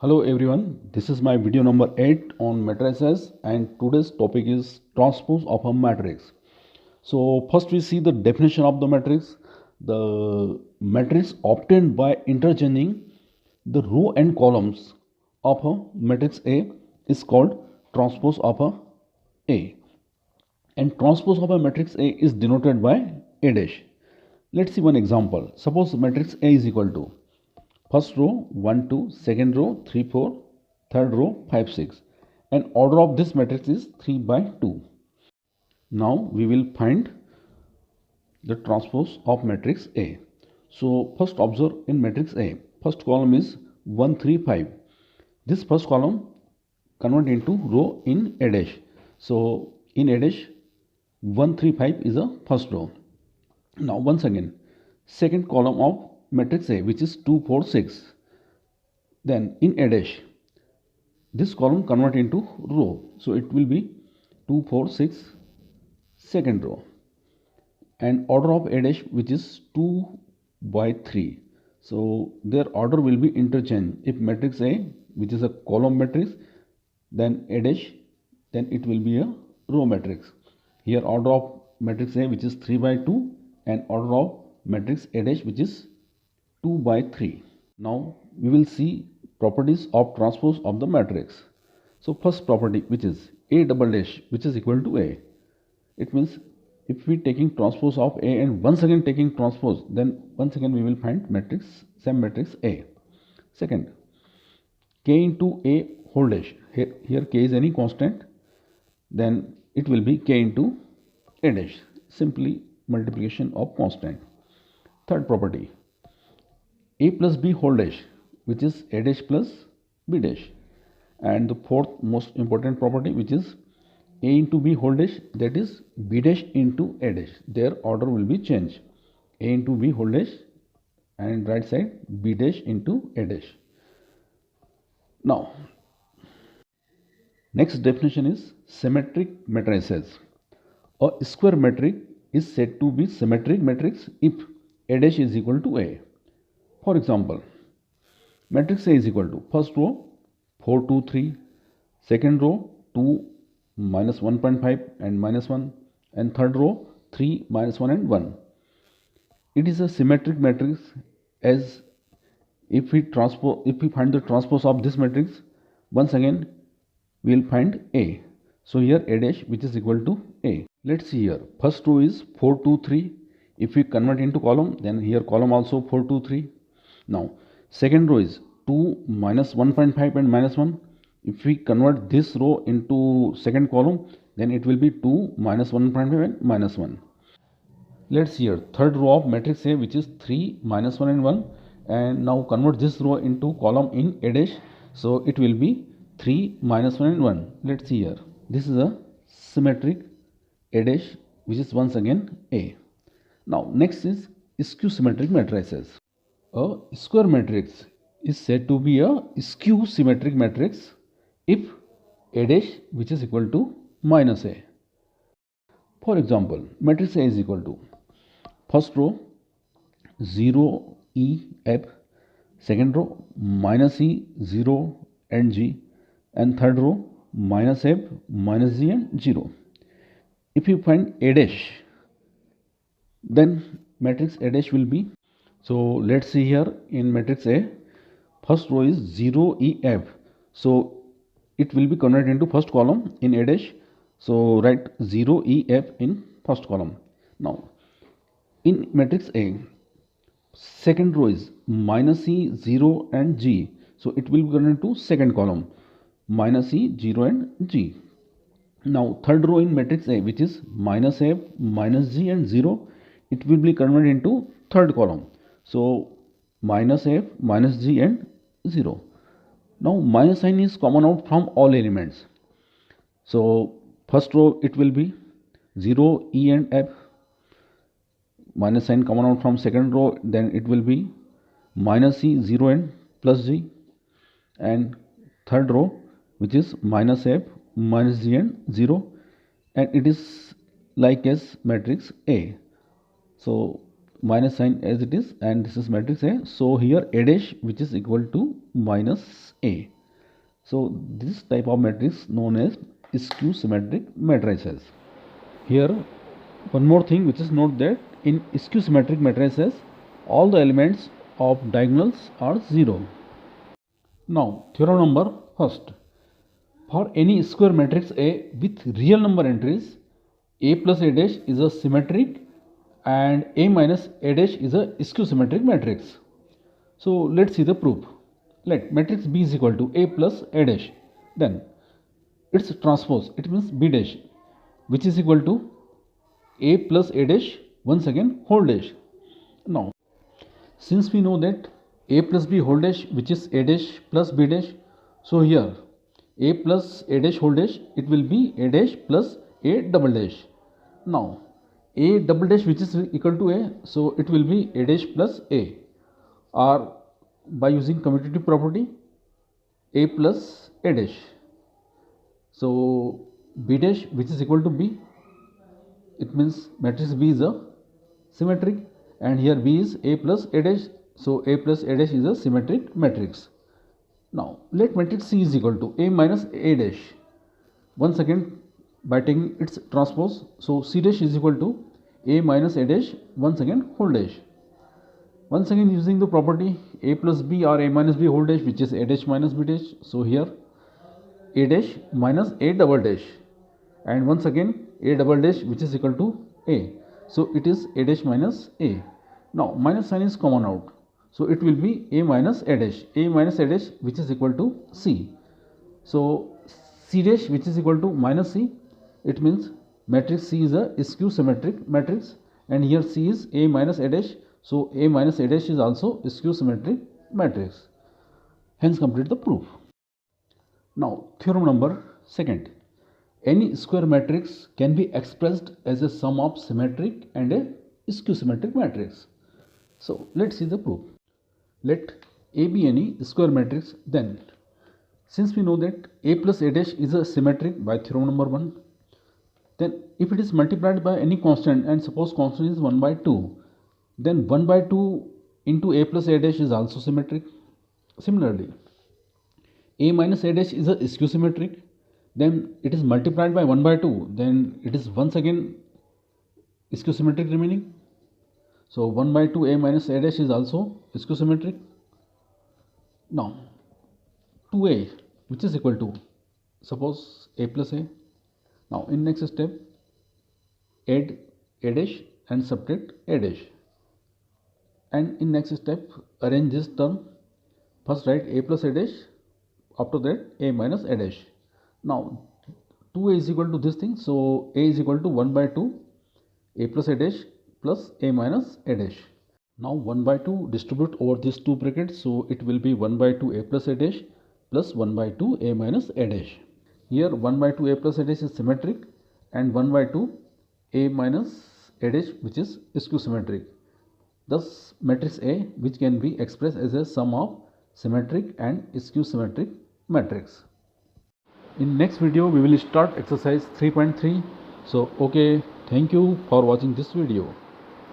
Hello everyone, this is my video number 8 on matrices and today's topic is transpose of a matrix. So first we see the definition of the matrix. The matrix obtained by interchanging the row and columns of a matrix A is called transpose of a A. And transpose of a matrix A is denoted by A dash. Let's see one example. Suppose matrix A is equal to first row 1 2, second row 3 4, third row 5 6, and order of this matrix is 3 by 2. Now we will find the transpose of matrix A. So first observe in matrix A, first column is 1 3 5. This first column convert into row in A dash. So in A dash 1 3 5 is a first row. Now once again, second column of matrix A, which is 2 4 6. Then in A dash, this column convert into row, so it will be 2 4 6 second row, and order of A dash, which is 2 by 3. So their order will be interchange. If matrix A, which is a column matrix, then A dash, then it will be a row matrix. Here order of matrix A, which is 3 by 2, and order of matrix A dash, which is 2 by 3. Now we will see properties of transpose of the matrix. So first property, which is A double dash, which is equal to A. It means if we taking transpose of A and once again taking transpose, then once again we will find matrix, same matrix A. Second, K into A whole dash. Here K is any constant, then it will be K into A dash, simply multiplication of constant. Third property, A plus B whole dash, which is A dash plus B dash. And the fourth most important property, which is A into B whole dash, that is B dash into A dash. Their order will be changed. A into B whole dash, and right side B dash into A dash. Now next definition is symmetric matrices. A square matrix is said to be symmetric matrix if A dash is equal to A. For example, matrix A is equal to first row 4 2 3, second row 2 minus 1.5 and minus 1, and third row 3 minus 1 and 1. It is a symmetric matrix, as if we find the transpose of this matrix, once again we will find A. So here A dash, which is equal to A. Let's see here. First row is 4 2 3. If we convert into column, then here column also 4 2 3. Now second row is 2 minus 1.5 and minus 1. If we convert this row into second column, then it will be 2 minus 1.5 and minus 1. Let's see here. Third row of matrix A, which is 3 minus 1 and 1. And now convert this row into column in A dash. So it will be 3 minus 1 and 1. Let's see here. This is a symmetric A dash, which is once again A. Now next is skew symmetric matrices. A square matrix is said to be a skew symmetric matrix if A dash, which is equal to minus A. For example, matrix A is equal to first row 0 E F, second row minus E 0 and G, and third row minus F minus G and 0. If you find A dash, then matrix A dash will be, so let's see here in matrix A, first row is 0 E F, so it will be converted into first column in A dash, so write 0 E F in first column. Now in matrix A, second row is minus E 0 and G, so it will be converted into second column, minus E 0 and G. Now third row in matrix A, which is minus F minus G and 0, it will be converted into third column, so minus F minus G and 0. Now minus sign is common out from all elements, so first row it will be 0 E and F, minus sign common out from second row, then it will be minus E 0 and plus G, and third row, which is minus F minus G and 0, and it is like as matrix A. So minus sign as it is, and this is matrix A. So here A dash, which is equal to minus A. So this type of matrix known as skew symmetric matrices. Here one more thing which is note that in skew symmetric matrices all the elements of diagonals are 0. Now theorem number first. For any square matrix A with real number entries, A plus A dash is a symmetric and A minus A dash is a skew symmetric matrix. So let's see the proof. Let matrix B is equal to A plus A dash. Then its transpose, it means B dash, which is equal to A plus A dash, once again whole dash. Now since we know that A plus B whole dash, which is A dash plus B dash, so here A plus A dash whole dash, it will be A dash plus A double dash. Now A double dash which is equal to A, so it will be A dash plus A, or by using commutative property A plus A dash. So B dash which is equal to B, it means matrix B is a symmetric, and here B is A plus A dash, so A plus A dash is a symmetric matrix. Now let matrix C is equal to A minus A dash. Once again by taking its transpose, so C dash is equal to A minus A dash, once again whole dash. Once again using the property A plus B or A minus B whole dash, which is A dash minus B dash, so here A dash minus A double dash, and once again A double dash which is equal to A, so it is A dash minus A. Now minus sign is common out, so it will be A minus A dash which is equal to C. So C dash which is equal to minus C, it means matrix C is a skew symmetric matrix, and here C is A minus A dash, so A minus A dash is also skew symmetric matrix. Hence complete the proof. Now theorem number second. Any square matrix can be expressed as a sum of symmetric and a skew symmetric matrix. So let's see the proof. Let A be any square matrix, then since we know that A plus A dash is a symmetric by theorem number 1, then if it is multiplied by any constant, and suppose constant is 1 by 2, then 1 by 2 into A plus A dash is also symmetric. Similarly, A minus A dash is a skew symmetric, then it is multiplied by 1 by 2, then it is once again skew symmetric remaining. So 1 by 2 A minus A dash is also skew symmetric. Now 2A which is equal to suppose A plus A. Now in next step add A dash and subtract A dash, and in next step arrange this term. First write A plus A dash, after that A minus A dash. Now 2A is equal to this thing, so A is equal to 1 by 2 A plus A dash plus A minus A dash. Now 1 by 2 distribute over these two brackets, so it will be 1 by 2 A plus A dash plus 1 by 2 A minus A dash. Here 1 by 2 A plus A dash is symmetric, and 1 by 2 A minus A dash which is skew symmetric. Thus matrix A, which can be expressed as a sum of symmetric and skew symmetric matrix. In next video we will start exercise 3.3. So okay, thank you for watching this video.